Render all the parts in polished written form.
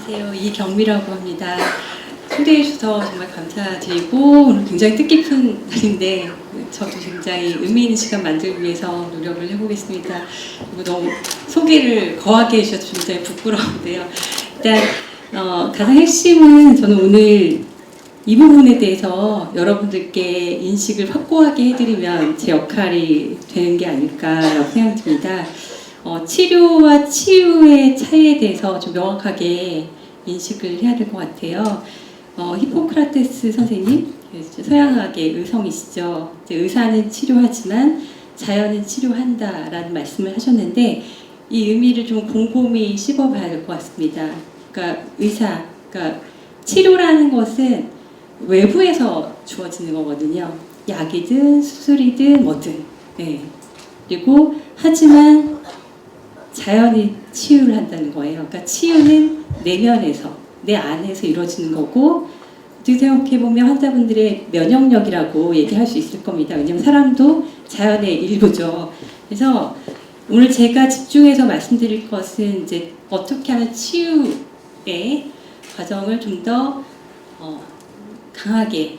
안녕하세요. 이경미라고 합니다. 초대해 주셔서 정말 감사드리고 오늘 굉장히 뜻깊은 날인데 저도 굉장히 의미 있는 시간 만들기 위해서 노력을 해보겠습니다. 그리고 너무 소개를 거하게 해주셔서 굉장히 부끄러운데요. 일단 가장 핵심은 저는 오늘 이 부분에 대해서 여러분들께 인식을 확고하게 해드리면 제 역할이 되는 게 아닐까라고 생각이 듭니다. 치료와 치유의 차이에 대해서 좀 명확하게 인식을 해야 될 것 같아요. 히포크라테스 선생님, 서양학의 의성이시죠. 의사는 치료하지만 자연은 치료한다라는 말씀을 하셨는데 이 의미를 좀 곰곰이 씹어봐야 될 것 같습니다. 그러니까 그러니까 치료라는 것은 외부에서 주어지는 거거든요. 약이든 수술이든 뭐든. 네. 그리고 하지만 자연이 치유를 한다는 거예요. 그러니까 치유는 내면에서, 내 안에서 이루어지는 거고, 어떻게 생각해보면 환자분들의 면역력이라고 얘기할 수 있을 겁니다. 왜냐하면 사람도 자연의 일부죠. 그래서 오늘 제가 집중해서 말씀드릴 것은 이제 어떻게 하면 치유의 과정을 좀 더 강하게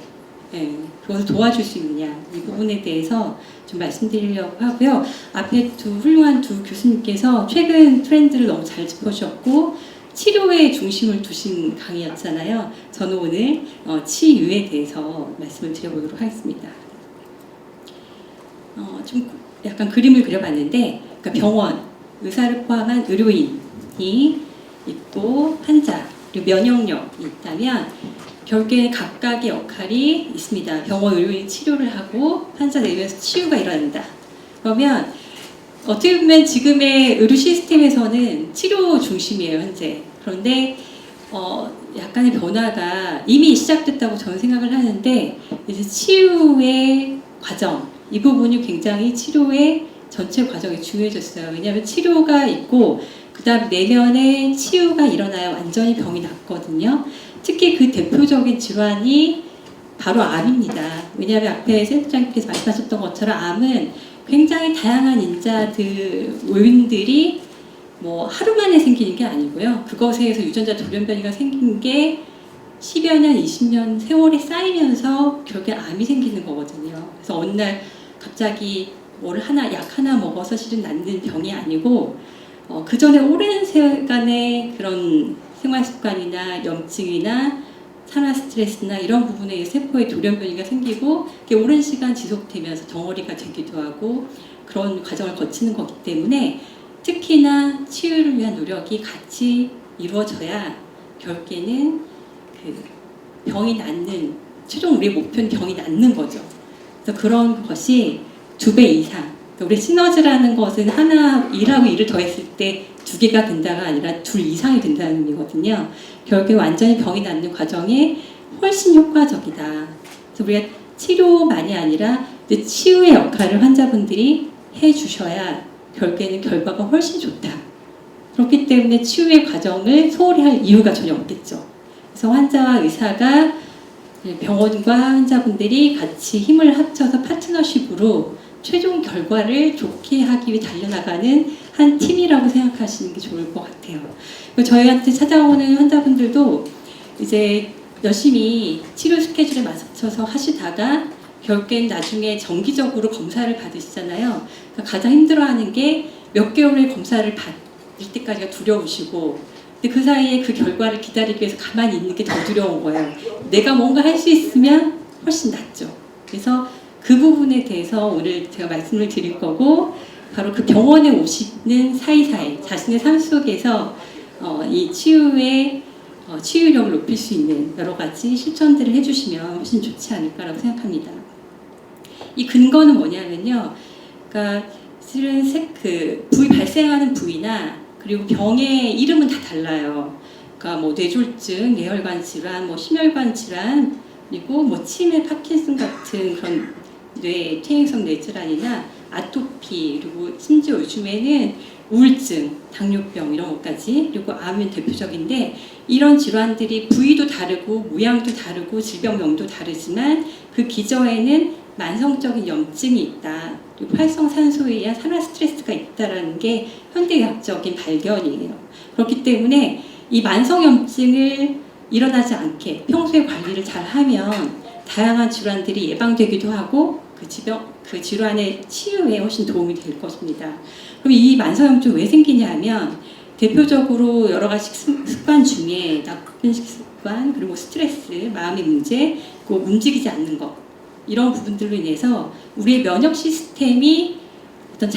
그것을 도와줄 수 있느냐, 이 부분에 대해서 좀 말씀드리려고 하고요. 앞에 훌륭한 두 교수님께서 최근 트렌드를 너무 잘 짚어주셨고 치료에 중심을 두신 강의였잖아요. 저는 오늘 치유에 대해서 말씀을 드려보도록 하겠습니다. 좀 약간 그림을 그려봤는데, 그러니까 병원, 의사를 포함한 의료인이 있고 환자, 그리고 면역력이 있다면 결국에 각각의 역할이 있습니다. 병원 의료인이 치료를 하고 환자 내면서 치유가 일어난다. 그러면 어떻게 보면 지금의 의료 시스템에서는 치료 중심이에요, 현재. 그런데 약간의 변화가 이미 시작됐다고 저는 생각을 하는데, 이제 치유의 과정, 이 부분이 굉장히 치료의 전체 과정이 중요해졌어요. 왜냐하면 치료가 있고 그 다음 내면에 치유가 일어나야 완전히 병이 낫거든요. 특히 그 대표적인 질환이 바로 암입니다. 왜냐하면 앞에 센터장님께서 말씀하셨던 것처럼 암은 굉장히 다양한 인자들, 요인들이 뭐 하루 만에 생기는 게 아니고요. 그것에 의해서 유전자 돌연변이가 생긴 게 10여 년, 20년 세월이 쌓이면서 결국에 암이 생기는 거거든요. 그래서 어느 날 갑자기 약 하나 먹어서 실은 낫는 병이 아니고 그 전에 오랜 시간의 그런 생활 습관이나 염증이나 산화 스트레스나 이런 부분에 세포의 돌연변이가 생기고 그게 오랜 시간 지속되면서 덩어리가 되기도 하고 그런 과정을 거치는 거기 때문에 특히나 치유를 위한 노력이 같이 이루어져야 결국에는 그 병이 낫는, 최종 우리의 목표는 병이 낫는 거죠. 그래서 그런 것이 2배 이상, 우리 시너지라는 것은 하나, 일하고 일을 더했을 때 2개가 된다가 아니라 2 이상이 된다는 의미거든요. 결국에 완전히 병이 낫는 과정에 훨씬 효과적이다. 그래서 우리가 치료만이 아니라 치유의 역할을 환자분들이 해주셔야 결국에는 결과가 훨씬 좋다. 그렇기 때문에 치유의 과정을 소홀히 할 이유가 전혀 없겠죠. 그래서 환자와 의사가, 병원과 환자분들이 같이 힘을 합쳐서 파트너십으로 최종 결과를 좋게 하기 위해 달려나가는 한 팀이라고 생각하시는 게 좋을 것 같아요. 저희한테 찾아오는 환자분들도 이제 열심히 치료 스케줄에 맞춰서 하시다가 결국엔 나중에 정기적으로 검사를 받으시잖아요. 그러니까 가장 힘들어하는 게 몇 개월의 검사를 받을 때까지가 두려우시고, 근데 그 사이에 그 결과를 기다리기 위해서 가만히 있는 게 더 두려운 거예요. 내가 뭔가 할 수 있으면 훨씬 낫죠. 그래서 그 부분에 대해서 오늘 제가 말씀을 드릴 거고, 바로 그 병원에 오시는 사이사이 자신의 삶 속에서 이 치유의 치유력을 높일 수 있는 여러 가지 실천들을 해주시면 훨씬 좋지 않을까라고 생각합니다. 이 근거는 뭐냐면요, 그러니까 실은 부위 발생하는 부위나 그리고 병의 이름은 다 달라요. 그러니까 뭐 뇌졸중, 뇌혈관 질환, 뭐 심혈관 질환, 그리고 뭐 치매, 파킨슨 같은 그런 뇌 퇴행성 뇌질환이나 아토피, 그리고 심지어 요즘에는 우울증, 당뇨병 이런 것까지, 그리고 암은 대표적인데, 이런 질환들이 부위도 다르고 모양도 다르고 질병명도 다르지만 그 기저에는 만성적인 염증이 있다, 그리고 활성산소에 의한 산화 스트레스가 있다라는 게 현대의학적인 발견이에요. 그렇기 때문에 이 만성염증을 일어나지 않게 평소에 관리를 잘 하면 다양한 질환들이 예방되기도 하고 그 질환의 치유에 훨씬 도움이 될 것입니다. 그럼 이 만성염증 왜 생기냐 하면 대표적으로 여러 가지 습관 중에 나쁜 식습관, 그리고 스트레스, 마음의 문제, 그 움직이지 않는 것, 이런 부분들로 인해서 우리의 면역 시스템이 어떤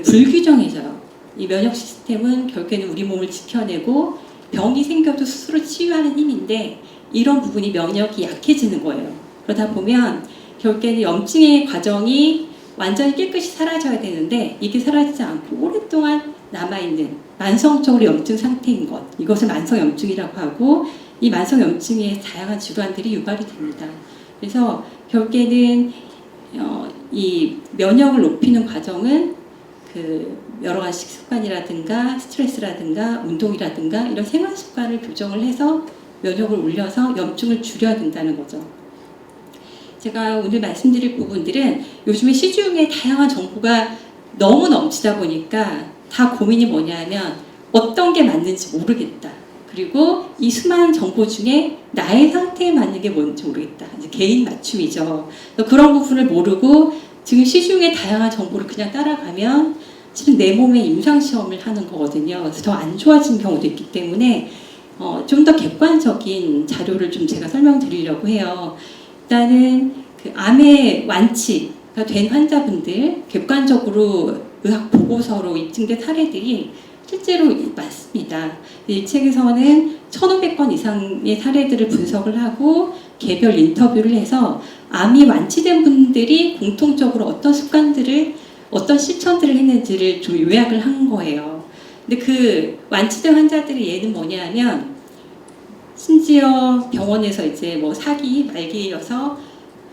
불규정해져요. 이 면역 시스템은 결국에는 우리 몸을 지켜내고 병이 생겨도 스스로 치유하는 힘인데 이런 부분이 면역이 약해지는 거예요. 그러다 보면 결국에는 염증의 과정이 완전히 깨끗이 사라져야 되는데 이게 사라지지 않고 오랫동안 남아있는 만성적으로 염증 상태인 것, 이것을 만성염증이라고 하고 이 만성염증에 다양한 질환들이 유발이 됩니다. 그래서 결국에는 이 면역을 높이는 과정은 여러 가지 식습관이라든가 스트레스라든가 운동이라든가 이런 생활 습관을 교정을 해서 면역을 올려서 염증을 줄여야 된다는 거죠. 제가 오늘 말씀드릴 부분들은 요즘에 시중에 다양한 정보가 너무 넘치다 보니까 다 고민이 뭐냐면 어떤 게 맞는지 모르겠다. 그리고 이 수많은 정보 중에 나의 상태에 맞는 게 뭔지 모르겠다. 이제 개인 맞춤이죠. 그런 부분을 모르고 지금 시중의 다양한 정보를 그냥 따라가면 지금 내 몸에 임상시험을 하는 거거든요. 그래서 더 안 좋아진 경우도 있기 때문에 좀 더 객관적인 자료를 좀 제가 설명드리려고 해요. 일단은 암의 완치가 된 환자분들 객관적으로 의학 보고서로 입증된 사례들이 실제로 많습니다. 이 책에서는 1,500건 이상의 사례들을 분석을 하고 개별 인터뷰를 해서 암이 완치된 분들이 공통적으로 어떤 습관들을 어떤 실천들을 했는지를 좀 요약을 한 거예요. 근데 완치된 환자들의 예는 뭐냐면 심지어 병원에서 이제 사기 말기여서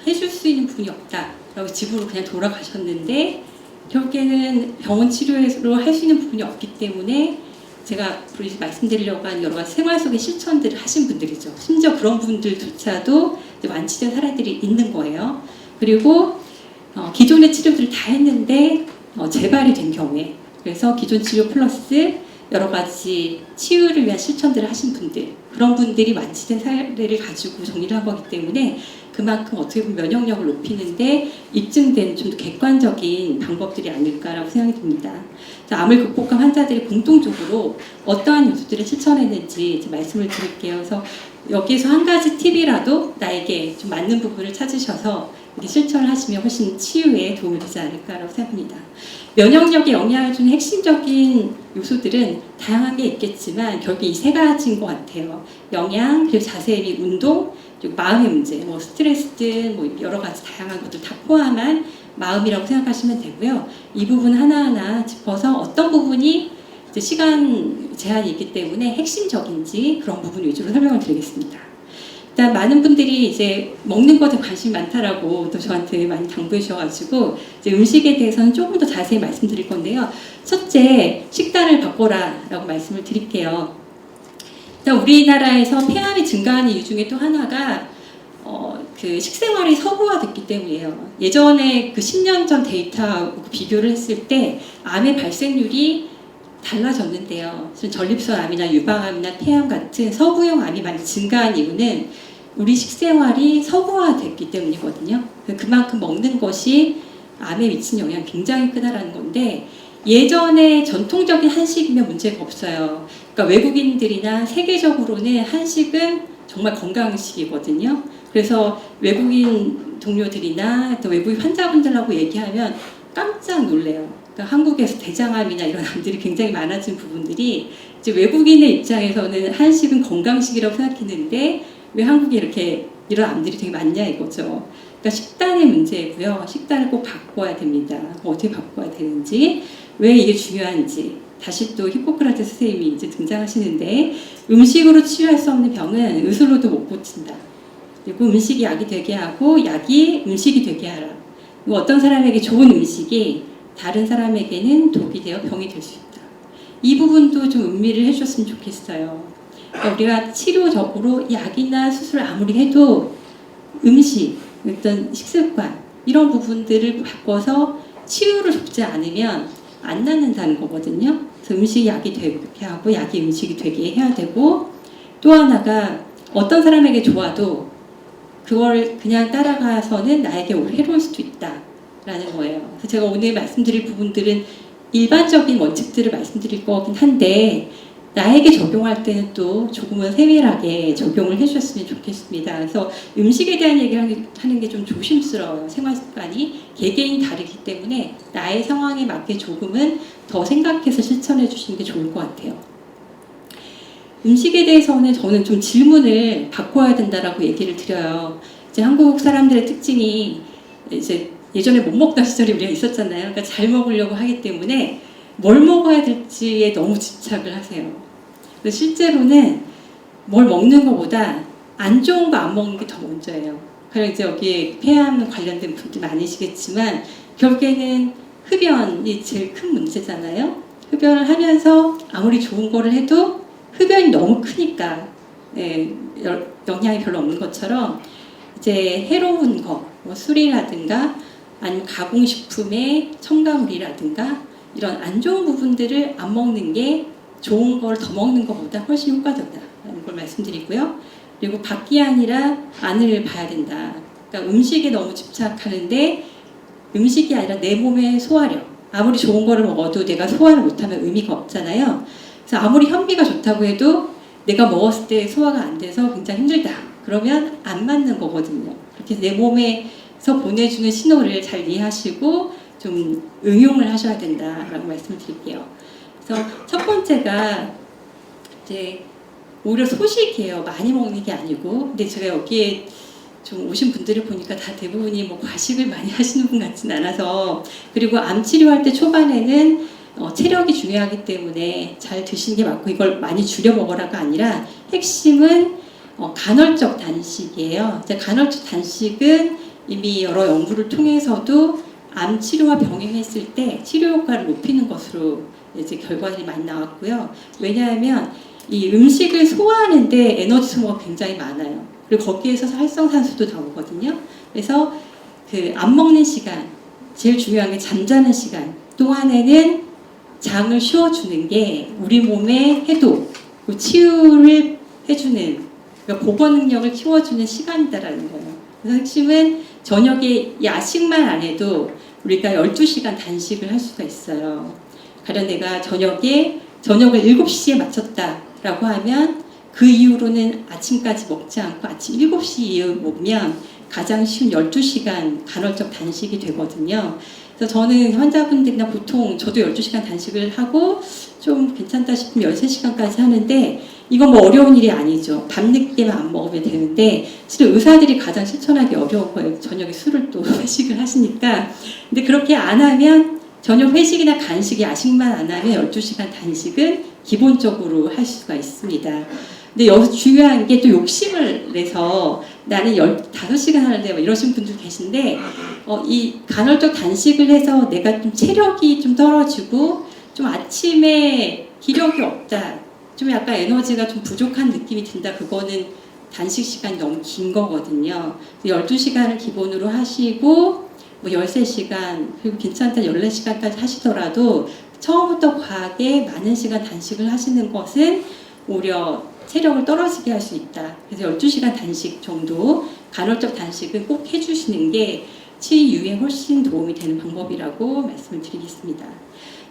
해줄 수 있는 분이 없다라고 집으로 그냥 돌아가셨는데 결국에는 병원 치료로 할 수 있는 부분이 없기 때문에 제가 앞으로 말씀드리려고 하는 여러 가지 생활 속의 실천들을 하신 분들이죠. 심지어 그런 분들조차도 완치된 사례들이 있는 거예요. 그리고 기존의 치료들을 다 했는데 재발이 된 경우에 그래서 기존 치료 플러스 여러 가지 치유를 위한 실천들을 하신 분들, 그런 분들이 완치된 사례를 가지고 정리를 한 거기 때문에 그만큼 어떻게 보면 면역력을 높이는데 입증된 좀 더 객관적인 방법들이 아닐까라고 생각이 듭니다. 암을 극복한 환자들이 공통적으로 어떠한 요소들을 실천했는지 말씀을 드릴게요. 그래서 여기에서 한 가지 팁이라도 나에게 좀 맞는 부분을 찾으셔서 이렇게 실천을 하시면 훨씬 치유에 도움이 되지 않을까라고 생각합니다. 면역력에 영향을 주는 핵심적인 요소들은 다양한 게 있겠지만 결국 이 세 가지인 것 같아요. 영양, 그리고 자세 및 운동, 그리고 마음의 문제, 스트레스든 여러 가지 다양한 것들 다 포함한 마음이라고 생각하시면 되고요. 이 부분 하나하나 짚어서 어떤 부분이 이제 시간 제한이 있기 때문에 핵심적인지 그런 부분 위주로 설명을 드리겠습니다. 일단 많은 분들이 이제 먹는 것에 관심이 많다라고 또 저한테 많이 당부해 주셔가지고 이제 음식에 대해서는 조금 더 자세히 말씀드릴 건데요. 첫째, 식단을 바꿔라라고 말씀을 드릴게요. 일단 우리나라에서 폐암이 증가하는 이유 중에 또 하나가 식생활이 서구화됐기 때문이에요. 예전에 10년 전 데이터하고 비교를 했을 때 암의 발생률이 달라졌는데요. 전립선암이나 유방암이나 폐암 같은 서구형 암이 많이 증가한 이유는 우리 식생활이 서구화됐기 때문이거든요. 그만큼 먹는 것이 암에 미친 영향이 굉장히 크다라는 건데 예전에 전통적인 한식이면 문제가 없어요. 그러니까 외국인들이나 세계적으로는 한식은 정말 건강식이거든요. 그래서 외국인 동료들이나 또 외국인 환자분들하고 얘기하면 깜짝 놀래요. 그러니까 한국에서 대장암이나 이런 암들이 굉장히 많아진 부분들이 이제 외국인의 입장에서는 한식은 건강식이라고 생각했는데 왜 한국에 이렇게 이런 암들이 되게 많냐 이거죠. 그러니까 식단의 문제고요. 식단을 꼭 바꿔야 됩니다. 어떻게 바꿔야 되는지, 왜 이게 중요한지. 다시 또 히포크라테스 선생님이 이제 등장하시는데 음식으로 치유할 수 없는 병은 의술로도 못 고친다. 그리고 음식이 약이 되게 하고 약이 음식이 되게 하라. 어떤 사람에게 좋은 음식이 다른 사람에게는 독이 되어 병이 될 수 있다. 이 부분도 좀 음미를 해주셨으면 좋겠어요. 그러니까 우리가 치료적으로 약이나 수술을 아무리 해도 음식, 어떤 식습관 이런 부분들을 바꿔서 치유를 돕지 않으면 안 낫는다는 거거든요. 그래서 음식이 약이 되게 하고 약이 음식이 되게 해야 되고, 또 하나가 어떤 사람에게 좋아도 그걸 그냥 따라가서는 나에게 해로울 수도 있다라는 거예요. 그래서 제가 오늘 말씀드릴 부분들은 일반적인 원칙들을 말씀드릴 거긴 한데, 나에게 적용할 때는 또 조금은 세밀하게 적용을 해주셨으면 좋겠습니다. 그래서 음식에 대한 얘기를 하는 게 좀 조심스러워요. 생활습관이 개개인 다르기 때문에 나의 상황에 맞게 조금은 더 생각해서 실천해 주시는 게 좋을 것 같아요. 음식에 대해서는 저는 좀 질문을 바꿔야 된다라고 얘기를 드려요. 이제 한국 사람들의 특징이 이제 예전에 못 먹던 시절이 우리가 있었잖아요. 그러니까 잘 먹으려고 하기 때문에 뭘 먹어야 될지에 너무 집착을 하세요. 근데 실제로는 뭘 먹는 것보다 안 좋은 거 안 먹는 게 더 먼저예요. 그리고 이제 여기에 폐암 관련된 분들 많으시겠지만 결국에는 흡연이 제일 큰 문제잖아요. 흡연을 하면서 아무리 좋은 거를 해도 흡연이 너무 크니까 영향이 별로 없는 것처럼 이제 해로운 거, 뭐 술이라든가 아니면 가공식품의 첨가물이라든가 이런 안 좋은 부분들을 안 먹는 게 좋은 걸 더 먹는 것보다 훨씬 효과적이다라는 걸 말씀드리고요. 그리고 밖이 아니라 안을 봐야 된다. 그러니까 음식에 너무 집착하는데 음식이 아니라 내 몸의 소화력. 아무리 좋은 거를 먹어도 내가 소화를 못하면 의미가 없잖아요. 그래서 아무리 현미가 좋다고 해도 내가 먹었을 때 소화가 안 돼서 굉장히 힘들다. 그러면 안 맞는 거거든요. 그렇게 내 몸에서 보내주는 신호를 잘 이해하시고 좀 응용을 하셔야 된다라고 말씀을 드릴게요. 그래서 첫 번째가 이제 오히려 소식이에요. 많이 먹는 게 아니고. 근데 제가 여기에 좀 오신 분들을 보니까 다 대부분이 뭐 과식을 많이 하시는 분 같진 않아서, 그리고 암 치료할 때 초반에는 체력이 중요하기 때문에 잘 드시는 게 맞고 이걸 많이 줄여 먹으라가 아니라 핵심은 간헐적 단식이에요. 이제 간헐적 단식은 이미 여러 연구를 통해서도 암 치료와 병행했을 때 치료 효과를 높이는 것으로 이제 결과들이 많이 나왔고요. 왜냐하면 이 음식을 소화하는데 에너지 소모가 굉장히 많아요. 그리고 거기에서 활성산소도 나오거든요. 그래서 그 안 먹는 시간, 제일 중요한 게 잠자는 시간, 또 하나는 장을 쉬어주는 게 우리 몸의 해독, 치유를 해주는, 그러니까 보건 능력을 키워주는 시간이다라는 거예요. 그래서 핵심은 저녁에 야식만 안 해도 우리가 12시간 단식을 할 수가 있어요. 가령 내가 저녁을 7시에 마쳤다라고 하면 그 이후로는 아침까지 먹지 않고 아침 7시 이후 먹으면 가장 쉬운 12시간 간헐적 단식이 되거든요. 그래서 저는 환자분들이나 보통 저도 12시간 단식을 하고 좀 괜찮다 싶으면 13시간까지 하는데 이건 뭐 어려운 일이 아니죠. 밤늦게만 안 먹으면 되는데 실은 의사들이 가장 실천하기 어려운 거예요. 저녁에 술을 또 회식을 하시니까. 근데 그렇게 안 하면 저녁 회식이나 간식, 야식만 안 하면 12시간 단식은 기본적으로 할 수가 있습니다. 근데 여기서 중요한 게 또 욕심을 내서 나는 15시간 하는데 뭐 이러신 분들 계신데 이 간헐적 단식을 해서 내가 좀 체력이 좀 떨어지고 좀 아침에 기력이 없다, 좀 약간 에너지가 좀 부족한 느낌이 든다, 그거는 단식 시간이 너무 긴 거거든요. 12시간을 기본으로 하시고 뭐 13시간, 그리고 괜찮다 14시간까지 하시더라도 처음부터 과하게 많은 시간 단식을 하시는 것은 오히려 체력을 떨어지게 할 수 있다. 그래서 12시간 단식 정도, 간헐적 단식은 꼭 해주시는 게 치유에 훨씬 도움이 되는 방법이라고 말씀을 드리겠습니다.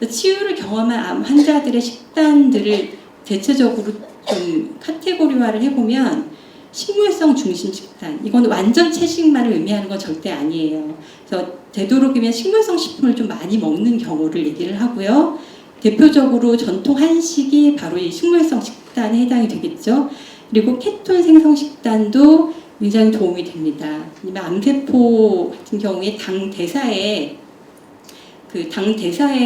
치유를 경험한 암 환자들의 식단들을 대체적으로 좀 카테고리화를 해보면 식물성 중심 식단, 이건 완전 채식만을 의미하는 건 절대 아니에요. 그래서 되도록이면 식물성 식품을 좀 많이 먹는 경우를 얘기를 하고요. 대표적으로 전통 한식이 바로 이 식물성 식단에 해당이 되겠죠. 그리고 케톤 생성 식단도 굉장히 도움이 됩니다. 아니면 암세포 같은 경우에 당 대사에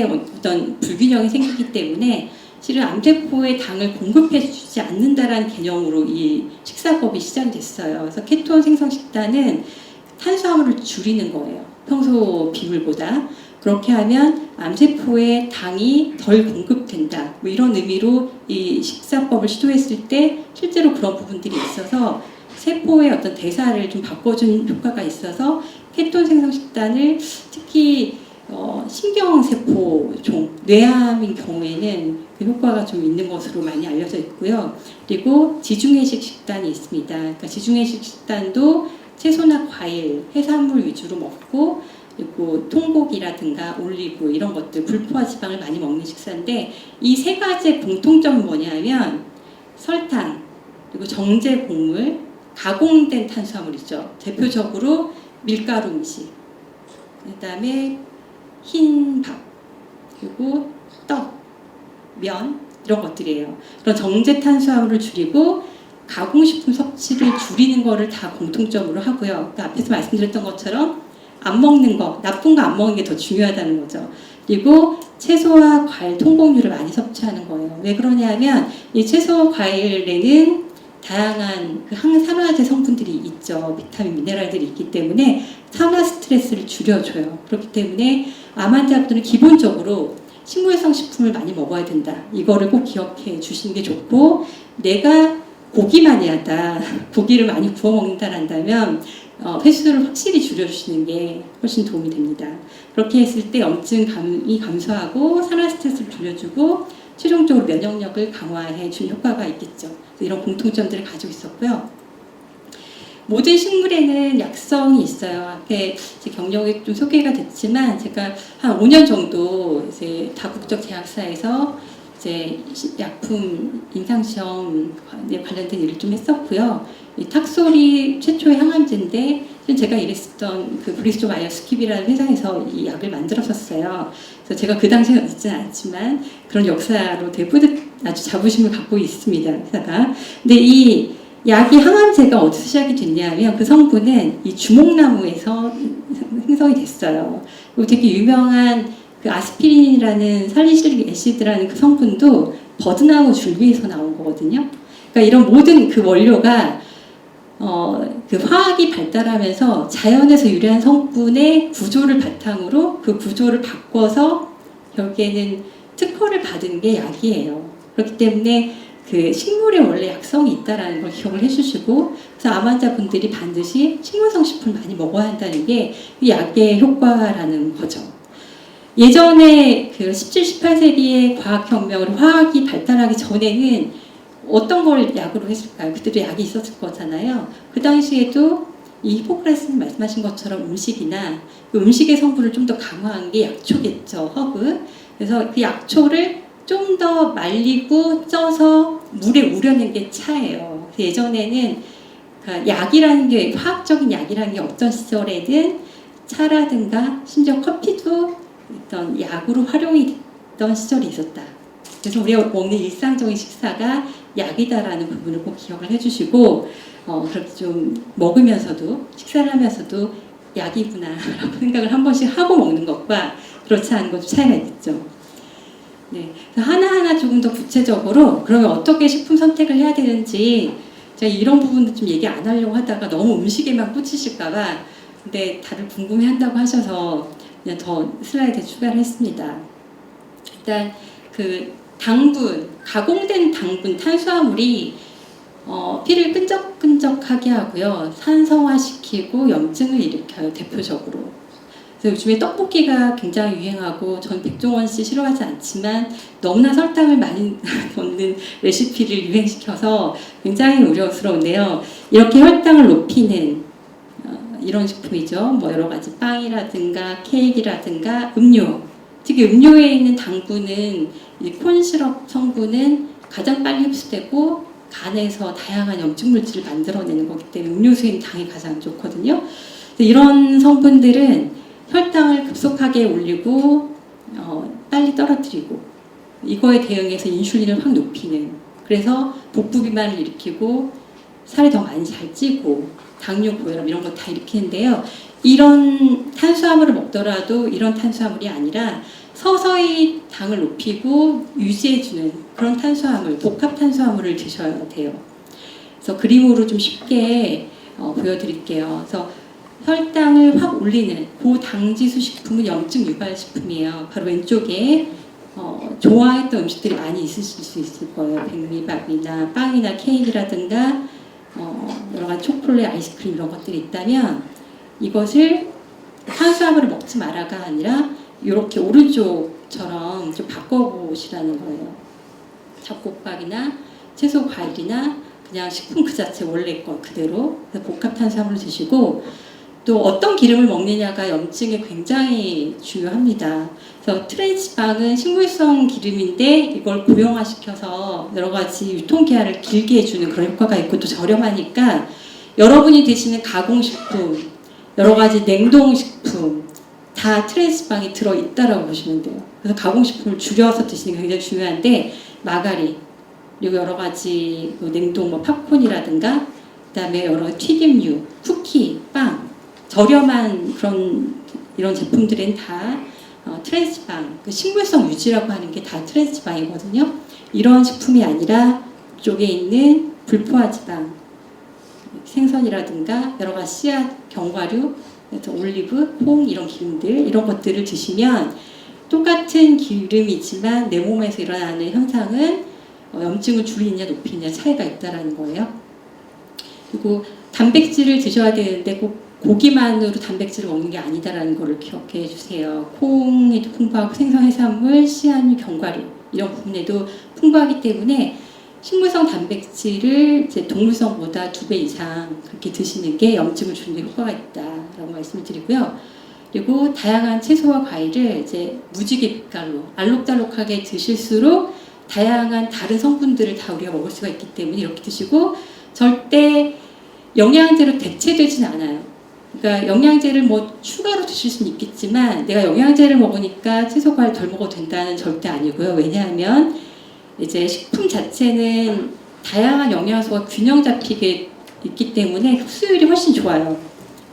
어떤 불균형이 생기기 때문에 실은 암세포에 당을 공급해주지 않는다라는 개념으로 이 식사법이 시작이 됐어요. 그래서 케톤 생성 식단은 탄수화물을 줄이는 거예요. 평소 비율보다. 그렇게 하면 암세포에 당이 덜 공급된다, 뭐 이런 의미로 이 식사법을 시도했을 때 실제로 그런 부분들이 있어서 세포의 어떤 대사를 좀 바꿔주는 효과가 있어서 케톤 생성 식단을 특히 신경세포종, 뇌암인 경우에는 그 효과가 좀 있는 것으로 많이 알려져 있고요. 그리고 지중해식 식단이 있습니다. 그러니까 지중해식 식단도 채소나 과일, 해산물 위주로 먹고, 그리고 통고기라든가 올리브 이런 것들, 불포화 지방을 많이 먹는 식사인데, 이 세 가지의 공통점은 뭐냐면 설탕, 그리고 정제 곡물, 가공된 탄수화물이죠. 대표적으로 밀가루 음식, 그다음에 흰 밥, 그리고 떡, 면 이런 것들이에요. 그런 정제 탄수화물을 줄이고 가공식품 섭취를 줄이는 거를 다 공통점으로 하고요. 그러니까 앞에서 말씀드렸던 것처럼 안 먹는 거, 나쁜 거 안 먹는 게 더 중요하다는 거죠. 그리고 채소와 과일, 통곡류를 많이 섭취하는 거예요. 왜 그러냐면 이 채소와 과일에는 다양한 그 항산화제 성분들이 있죠. 비타민, 미네랄들이 있기 때문에 산화 스트레스를 줄여줘요. 그렇기 때문에 암 환자분들은 기본적으로 식물성 식품을 많이 먹어야 된다. 이거를 꼭 기억해 주시는 게 좋고, 내가 고기만 해야다. 고기를 많이 구워 먹는다란다면 횟수를 확실히 줄여주시는 게 훨씬 도움이 됩니다. 그렇게 했을 때 염증감이 감소하고 산화 스트레스를 줄여주고 최종적으로 면역력을 강화해 준 효과가 있겠죠. 이런 공통점들을 가지고 있었고요. 모든 식물에는 약성이 있어요. 앞에 제 경력이 좀 소개가 됐지만 제가 한 5년 정도 이제 다국적 제약사에서 이제 약품 임상시험에 관련된 일을 좀 했었고요. 이 탁솔이 최초의 항암제인데 제가 일했었던 그 브리스톨 마이어스 스킵이라는 회사에서 이 약을 만들었었어요. 그래서 제가 그 당시에 있지는 않지만 그런 역사로 되게 아주 자부심을 갖고 있습니다. 회사가. 근데 이 약이 항암제가 어디서 시작이 됐냐면 그 성분은 이 주목나무에서 생성이 됐어요. 그리고 되게 유명한 그 아스피린이라는 살리실릭 애시드라는 그 성분도 버드나무 줄기에서 나온 거거든요. 그러니까 이런 모든 그 원료가 그 화학이 발달하면서 자연에서 유래한 성분의 구조를 바탕으로 그 구조를 바꿔서 결국에는 특허를 받은 게 약이에요. 그렇기 때문에 그 식물에 원래 약성이 있다라는 걸 기억을 해주시고, 그래서 암 환자분들이 반드시 식물성 식품을 많이 먹어야 한다는 게 이 약의 효과라는 거죠. 예전에 그 17, 18세기의 과학혁명으로 화학이 발달하기 전에는 어떤 걸 약으로 했을까요? 그때도 약이 있었을 거잖아요. 그 당시에도 이 히포크라테스님 말씀하신 것처럼 음식이나 그 음식의 성분을 좀 더 강화한 게 약초겠죠, 허브. 그래서 그 약초를 좀 더 말리고 쪄서 물에 우려낸 게 차예요. 예전에는 약이라는 게, 화학적인 약이라는 게 없던 시절에는 차라든가 심지어 커피도 어떤 약으로 활용이 됐던 시절이 있었다. 그래서 우리가 먹는 일상적인 식사가 약이다라는 부분을 꼭 기억을 해주시고, 그렇게 좀 먹으면서도, 식사를 하면서도 약이구나라고 생각을 한 번씩 하고 먹는 것과 그렇지 않은 것 차이가 있죠. 네, 하나하나 조금 더 구체적으로 그러면 어떻게 식품 선택을 해야 되는지, 제가 이런 부분도 좀 얘기 안 하려고 하다가 너무 음식에만 꽂히실까봐, 근데 다들 궁금해 한다고 하셔서 그냥 더 슬라이드에 추가를 했습니다. 일단 그 당분, 가공된 당분, 탄수화물이 피를 끈적끈적하게 하고요, 산성화시키고 염증을 일으켜요, 대표적으로. 그래서 요즘에 떡볶이가 굉장히 유행하고, 전 백종원 씨 싫어하지 않지만 너무나 설탕을 많이 넣는 레시피를 유행시켜서 굉장히 우려스러운데요. 이렇게 혈당을 높이는 이런 식품이죠. 뭐 여러 가지 빵이라든가 케이크라든가 음료. 특히 음료에 있는 당분은, 이 콘시럽 성분은 가장 빨리 흡수되고 간에서 다양한 염증 물질을 만들어내는 거기 때문에 음료수에 있는 당이 가장 좋거든요. 이런 성분들은 혈당을 급속하게 올리고 빨리 떨어뜨리고, 이거에 대응해서 인슐린을 확 높이는, 그래서 복부 비만을 일으키고 살이 더 많이 잘 찌고 당뇨, 고혈압 이런 거 다 일으키는데요. 이런 탄수화물을 먹더라도 이런 탄수화물이 아니라 서서히 당을 높이고 유지해주는 그런 탄수화물, 복합 탄수화물을 드셔야 돼요. 그래서 그림으로 좀 쉽게 보여드릴게요. 그래서 혈당을 확 올리는 고당지수 식품은 염증 유발 식품이에요. 바로 왼쪽에 좋아했던 음식들이 많이 있으실 수 있을 거예요. 백미밥이나 빵이나 케이크라든가 여러 가지 초콜릿, 아이스크림 이런 것들이 있다면, 이것을 탄수화물을 먹지 마라가 아니라 이렇게 오른쪽처럼 좀 바꿔보시라는 거예요. 잡곡밥이나 채소 과일이나 그냥 식품 그 자체 원래 거 그대로 복합 탄수화물을 드시고 또 어떤 기름을 먹느냐가 염증에 굉장히 중요합니다. 그래서 트랜스지방은 식물성 기름인데 이걸 고형화시켜서 여러 가지 유통기한을 길게 해주는 그런 효과가 있고 또 저렴하니까 여러분이 드시는 가공식품, 여러 가지 냉동식품 다 트랜스지방이 들어있다라고 보시면 돼요. 그래서 가공식품을 줄여서 드시는 게 굉장히 중요한데 마가린 그리고 여러 가지 냉동 팝콘이라든가 그다음에 여러 튀김류, 쿠키, 빵 저렴한 그런 이런 제품들은 다 트랜스지방, 그 식물성 유지라고 하는 게 다 트랜스지방이거든요. 이런 식품이 아니라 쪽에 있는 불포화지방, 생선이라든가 여러 가지 씨앗, 견과류, 올리브, 콩 이런 기름들 이런 것들을 드시면 똑같은 기름이지만 내 몸에서 일어나는 현상은 염증을 줄이느냐 높이느냐 차이가 있다라는 거예요. 그리고 단백질을 드셔야 되는데 꼭 고기만으로 단백질을 먹는 게 아니다라는 거를 기억해 주세요. 콩에도 풍부하고 생선, 해산물, 씨앗류, 견과류 이런 부분에도 풍부하기 때문에 식물성 단백질을 이제 동물성보다 2배 이상 그렇게 드시는 게 염증을 줄이는 데 효과가 있다라고 말씀을 드리고요. 그리고 다양한 채소와 과일을 이제 무지갯가루, 알록달록하게 드실수록 다양한 다른 성분들을 다 우리가 먹을 수가 있기 때문에 이렇게 드시고 절대 영양제로 대체되진 않아요. 그러니까 영양제를 뭐 추가로 드실 수는 있겠지만 내가 영양제를 먹으니까 채소 과일 덜 먹어도 된다는 절대 아니고요. 왜냐하면 이제 식품 자체는 다양한 영양소가 균형 잡히게 있기 때문에 흡수율이 훨씬 좋아요.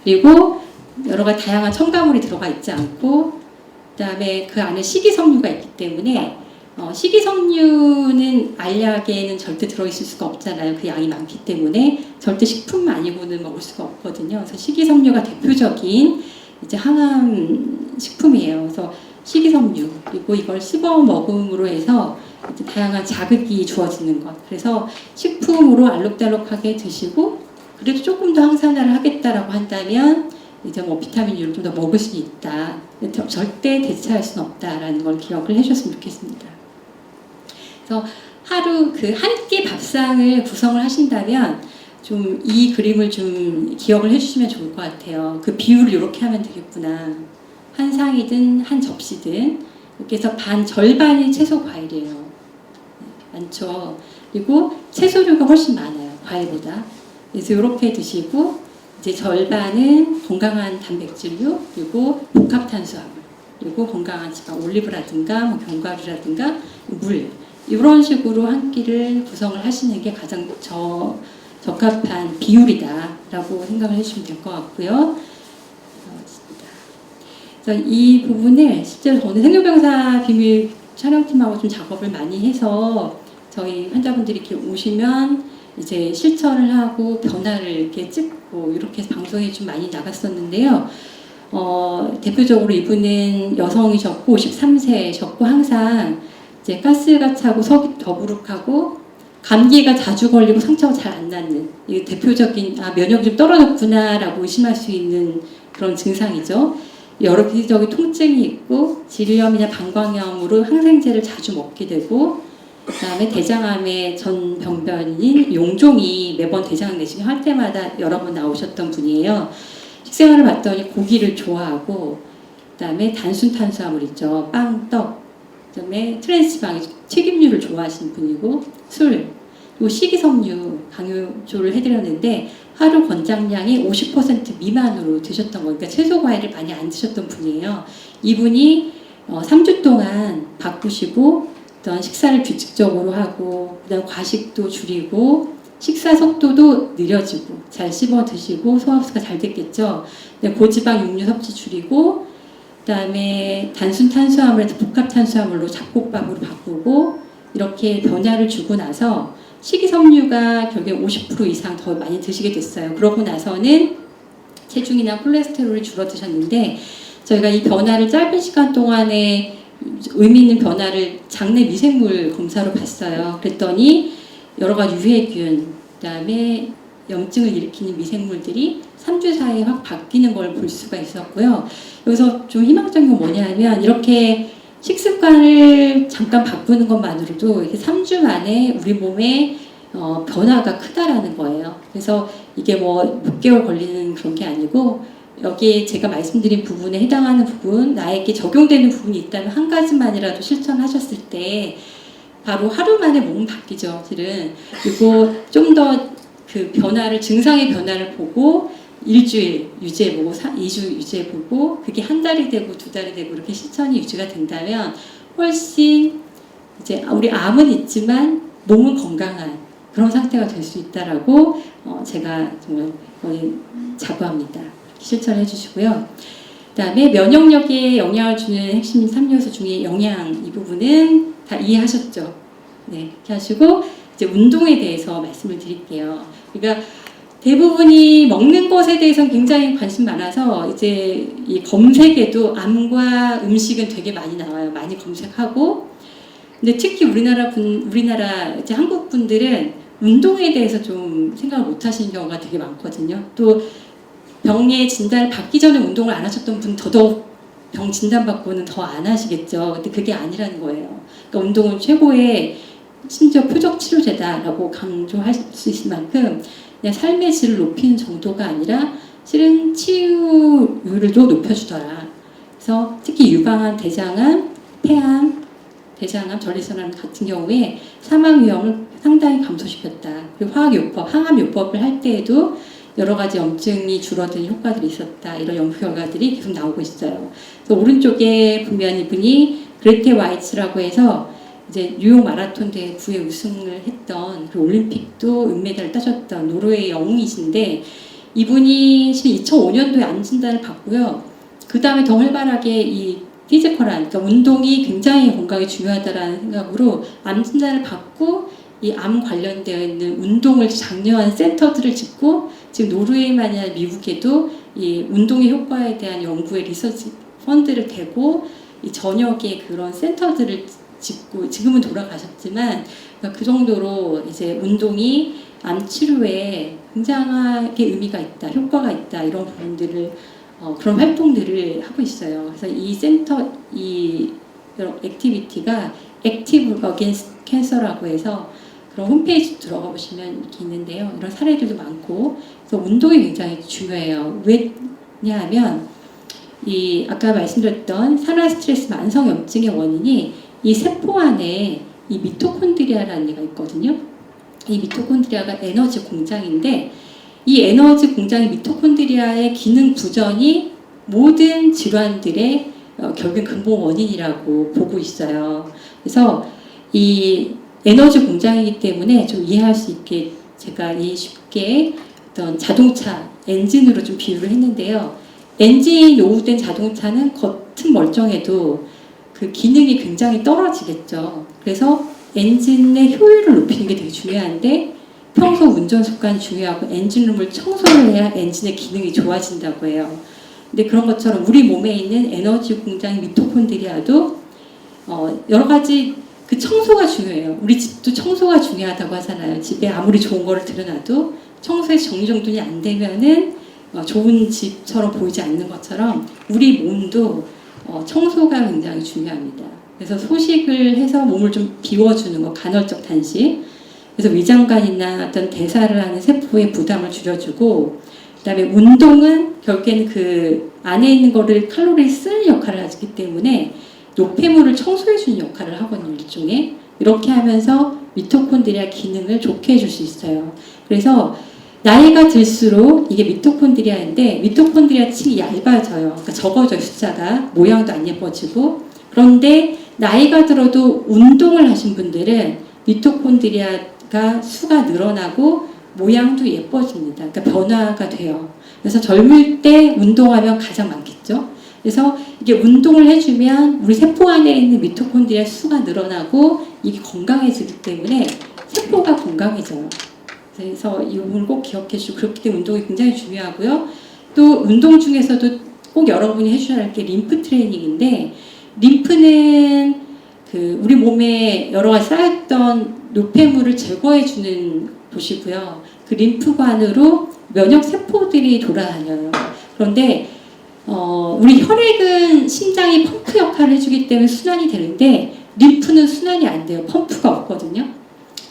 그리고 여러 가지 다양한 첨가물이 들어가 있지 않고 그다음에 그 안에 식이섬유가 있기 때문에 식이섬유는 알약에는 절대 들어있을 수가 없잖아요. 그 양이 많기 때문에 절대 식품 아니고는 먹을 수가 없거든요. 그래서 식이섬유가 대표적인 이제 항암 식품이에요. 그래서 식이섬유 그리고 이걸 씹어 먹음으로 해서 이제 다양한 자극이 주어지는 것. 그래서 식품으로 알록달록하게 드시고 그래도 조금 더 항산화를 하겠다라고 한다면 이제 뭐 비타민류를 좀 더 먹을 수 있다. 절대 대체할 수는 없다라는 걸 기억을 해주셨으면 좋겠습니다. 그래서 하루 그 한 끼 밥상을 구성을 하신다면 좀 이 그림을 좀 기억을 해주시면 좋을 것 같아요. 그 비율을 이렇게 하면 되겠구나. 한 상이든 한 접시든 이렇게 해서 절반이 채소 과일이에요. 많죠. 그리고 채소류가 훨씬 많아요. 과일보다. 그래서 이렇게 드시고 이제 절반은 건강한 단백질류 그리고 복합 탄수화물 그리고 건강한 지방 올리브라든가 뭐 견과류라든가 물 이런 식으로 한 끼를 구성을 하시는 게 가장 적합한 비율이다라고 생각을 해주시면 될 것 같고요. 그래서 이 부분을 실제로 저는 생로병사 비밀 촬영팀하고 좀 작업을 많이 해서 저희 환자분들이 이렇게 오시면 이제 실천을 하고 변화를 이렇게 찍고 이렇게 해서 방송에 좀 많이 나갔었는데요. 대표적으로 이분은 여성이셨고 53세셨고 항상 이제 가스가 차고 속이 더부룩하고 감기가 자주 걸리고 상처가 잘 안 낫는 이 대표적인 면역이 좀 떨어졌구나라고 의심할 수 있는 그런 증상이죠. 여러 기적인 통증이 있고 질염이나 방광염으로 항생제를 자주 먹게 되고 그다음에 대장암의 전 병변인 용종이 매번 대장 내시경 할 때마다 여러 번 나오셨던 분이에요. 식생활을 봤더니 고기를 좋아하고 그다음에 단순 탄수화물 있죠. 빵, 떡, 그다음에 트랜스지방, 튀김류를 좋아하시는 분이고 술, 그리고 식이섬유 강요조를 해드렸는데 하루 권장량이 50% 미만으로 드셨던 거니까 채소 과일을 많이 안 드셨던 분이에요. 이분이 3주 동안 바꾸시고 어떤 식사를 규칙적으로 하고 그다음 과식도 줄이고 식사 속도도 느려지고 잘 씹어 드시고 소화흡수가 잘 됐겠죠. 고지방 육류 섭취 줄이고 그다음에 단순 탄수화물에서 복합 탄수화물로 잡곡밥으로 바꾸고 이렇게 변화를 주고 나서 식이섬유가 결국에 50% 이상 더 많이 드시게 됐어요. 그러고 나서는 체중이나 콜레스테롤이 줄어드셨는데 저희가 이 변화를 짧은 시간 동안에 의미 있는 변화를 장내 미생물 검사로 봤어요. 그랬더니 여러 가지 유해균, 그다음에 염증을 일으키는 미생물들이 3주 사이에 확 바뀌는 걸 볼 수가 있었고요. 여기서 좀 희망적인 건 뭐냐면 이렇게 식습관을 잠깐 바꾸는 것만으로도 이렇게 3주 만에 우리 몸에 변화가 크다라는 거예요. 그래서 이게 뭐 6개월 걸리는 그런 게 아니고 여기에 제가 말씀드린 부분에 해당하는 부분, 나에게 적용되는 부분이 있다면 한 가지만이라도 실천하셨을 때 바로 하루 만에 몸은 바뀌죠, 실은. 그리고 좀 더 그 변화를, 증상의 변화를 보고 일주일 유지해보고 2주 유지해보고 그게 한 달이 되고 2달이 되고 이렇게 실천이 유지가 된다면 훨씬 이제 우리 암은 있지만 몸은 건강한 그런 상태가 될 수 있다라고 제가 정말 거의 자부합니다. 실천해 주시고요. 그다음에 면역력에 영향을 주는 핵심 3요소 중에 영양 이 부분은 다 이해하셨죠? 네, 이렇게 하시고 이제 운동에 대해서 말씀을 드릴게요. 그러니까 대부분이 먹는 것에 대해서는 굉장히 관심 많아서 이제 이 검색에도 암과 음식은 되게 많이 나와요. 많이 검색하고. 근데 특히 우리나라 이제 한국 분들은 운동에 대해서 좀 생각을 못 하시는 경우가 되게 많거든요. 또 병의 진단을 받기 전에 운동을 안 하셨던 분 더더욱 병 진단받고는 더 안 하시겠죠. 근데 그게 아니라는 거예요. 그러니까 운동은 최고의 심지어 표적 치료제다라고 강조할 수 있을 만큼 그냥 삶의 질을 높이는 정도가 아니라 실은 치유율도 높여주더라. 그래서 특히 유방암, 대장암, 폐암, 대장암, 전립선암 같은 경우에 사망 위험을 상당히 감소시켰다. 그리고 화학요법, 항암요법을 할 때에도 여러 가지 염증이 줄어드는 효과들이 있었다. 이런 연구 결과들이 계속 나오고 있어요. 그래서 오른쪽에 보면 이분이 그레테 와이츠라고 해서 이제 뉴욕 마라톤 대회 9회 우승을 했던 그 올림픽도 은메달을 따셨던 노르웨이 영웅이신데 이분이 2005년도에 암 진단을 받고요. 그 다음에 더 활발하게 이 피지컬한, 그러니까 운동이 굉장히 건강에 중요하다라는 생각으로 암 진단을 받고 이 암 관련되어 있는 운동을 장려하는 센터들을 짓고 지금 노르웨이만이 아니라 미국에도 이 운동의 효과에 대한 연구에 리서치 펀드를 대고 이 전역에 그런 센터들을 짓고 지금은 돌아가셨지만 그러니까 그 정도로 이제 운동이 암 치료에 굉장하게 의미가 있다, 효과가 있다 이런 부분들을 그런 활동들을 하고 있어요. 그래서 이 센터 이 액티비티가 액티브 어게인스트 캔서라고 해서 그런 홈페이지 들어가 보시면 이렇게 있는데요. 이런 사례들도 많고 그래서 운동이 굉장히 중요해요. 왜냐하면 이 아까 말씀드렸던 산화 스트레스 만성 염증의 원인이 이 세포 안에 이 미토콘드리아라는 애가 있거든요. 이 미토콘드리아가 에너지 공장인데 이 에너지 공장의 미토콘드리아의 기능 부전이 모든 질환들의 결국엔 근본 원인이라고 보고 있어요. 그래서 이 에너지 공장이기 때문에 좀 이해할 수 있게 제가 쉽게 어떤 자동차 엔진으로 좀 비유를 했는데요. 엔진이 노후된 자동차는 겉은 멀쩡해도 그 기능이 굉장히 떨어지겠죠. 그래서 엔진의 효율을 높이는 게 되게 중요한데 평소 운전 습관이 중요하고 엔진룸을 청소를 해야 엔진의 기능이 좋아진다고 해요. 근데 그런 것처럼 우리 몸에 있는 에너지 공장 미토콘드리아도 여러 가지 그 청소가 중요해요. 우리 집도 청소가 중요하다고 하잖아요. 집에 아무리 좋은 거를 들여놔도 청소에 정리정돈이 안 되면은 좋은 집처럼 보이지 않는 것처럼 우리 몸도 청소가 굉장히 중요합니다. 그래서 소식을 해서 몸을 좀 비워주는 거, 간헐적 단식. 그래서 위장관이나 어떤 대사를 하는 세포의 부담을 줄여주고, 그다음에 운동은 결국에는 그 안에 있는 거를 칼로리 쓰는 역할을 하기 때문에 노폐물을 청소해주는 역할을 하거든요, 일종의. 이렇게 하면서 미토콘드리아 기능을 좋게 해줄 수 있어요. 그래서 나이가 들수록 이게 미토콘드리아인데 미토콘드리아 층이 얇아져요. 그러니까 적어져요, 숫자가. 모양도 안 예뻐지고. 그런데 나이가 들어도 운동을 하신 분들은 미토콘드리아가 수가 늘어나고 모양도 예뻐집니다. 그러니까 변화가 돼요. 그래서 젊을 때 운동하면 가장 많겠죠. 그래서 이게 운동을 해주면 우리 세포 안에 있는 미토콘드리아 수가 늘어나고 이게 건강해지기 때문에 세포가 건강해져요. 그래서 이 부분을 꼭 기억해 주시고 그렇기 때문에 운동이 굉장히 중요하고요. 또 운동 중에서도 꼭 여러분이 해주셔야 할 게 림프 트레이닝인데 림프는 그 우리 몸에 여러 가지 쌓였던 노폐물을 제거해 주는 보시고요. 그 림프관으로 면역 세포들이 돌아다녀요. 그런데 우리 혈액은 심장이 펌프 역할을 해주기 때문에 순환이 되는데 림프는 순환이 안 돼요. 펌프가 없거든요.